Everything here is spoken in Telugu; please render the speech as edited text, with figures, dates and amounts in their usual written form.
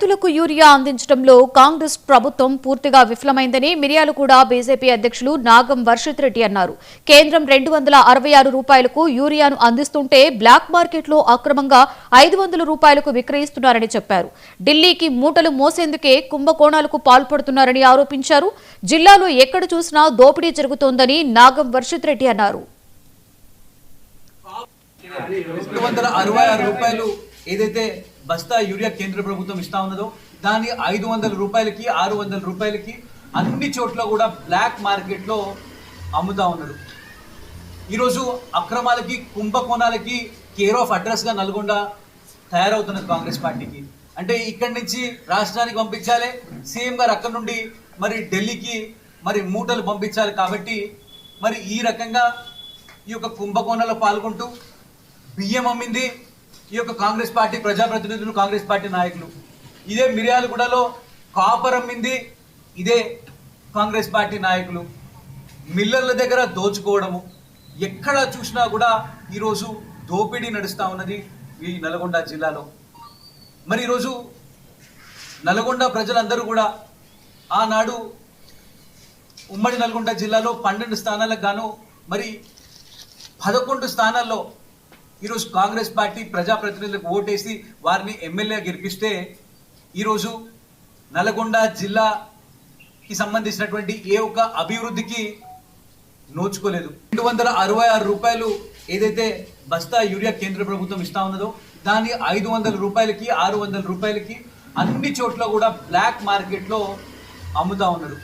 రైతులకు యూరియా అందించడంలో కాంగ్రెస్ ప్రభుత్వం పూర్తిగా విఫలమైందని మిర్యాలగూడ బీజేపీ అధ్యక్షులు నాగం వర్షిత్ రెడ్డి అన్నారు. కేంద్రం 266 రూపాయలకు యూరియాను అందిస్తుంటే బ్లాక్ మార్కెట్లో అక్రమంగా 500 రూపాయలకు విక్రయిస్తున్నారని చెప్పారు. ఢిల్లీకి మూటలు మోసేందుకే కుంభకోణాలకు పాల్పడుతున్నారని ఆరోపించారు. జిల్లాలో ఎక్కడ చూసినా దోపిడీ జరుగుతోందని నాగం వర్షిత్ రెడ్డి అన్నారు. 266 రూపాయలు ఏదైతే బస్తా యూరియా కేంద్ర ప్రభుత్వం ఇస్తా ఉన్నదో దాన్ని 500 రూపాయలకి 600 రూపాయలకి అన్ని చోట్ల కూడా బ్లాక్ మార్కెట్లో అమ్ముతా ఉన్నారు. ఈరోజు అక్రమాలకి కుంభకోణాలకి కేర్ ఆఫ్ అడ్రస్గా నల్గొండ తయారవుతున్నది కాంగ్రెస్ పార్టీకి. అంటే ఇక్కడి నుంచి రాష్ట్రానికి పంపించాలి, సీఎం గారు అక్కడ నుండి మరి ఢిల్లీకి మరి మూటలు పంపించాలి. కాబట్టి మరి ఈ రకంగా ఈ యొక్క కుంభకోణాల్లో పాల్గొంటూ బియ్యం అమ్మింది ఈ యొక్క కాంగ్రెస్ పార్టీ ప్రజాప్రతినిధులు, కాంగ్రెస్ పార్టీ నాయకులు. ఇదే మిర్యాలగూడలో కాపర్ అమ్మింది ఇదే కాంగ్రెస్ పార్టీ నాయకులు. మిల్లర్ల దగ్గర దోచుకోవడము, ఎక్కడ చూసినా కూడా ఈరోజు దోపిడీ నడుస్తూ ఉన్నది ఈ నల్గొండ జిల్లాలో. మరి ఈరోజు నల్గొండ ప్రజలందరూ కూడా ఆనాడు ఉమ్మడి నల్గొండ జిల్లాలో 12 స్థానాలకు గాను మరి 11 స్థానాల్లో ఈరోజు కాంగ్రెస్ పార్టీ ప్రజాప్రతినిధులకు ఓటేసి వారిని ఎమ్మెల్యే గెలిపిస్తే ఈరోజు నల్గొండ జిల్లాకి సంబంధించినటువంటి ఏ ఒక్క అభివృద్ధికి నోచుకోలేదు. 266 రూపాయలు ఏదైతే బస్తా యూరియా కేంద్ర ప్రభుత్వం ఇస్తా ఉన్నదో దాన్ని 500 రూపాయలకి 600 రూపాయలకి అన్ని చోట్ల కూడా బ్లాక్ మార్కెట్లో అమ్ముతా ఉన్నారు.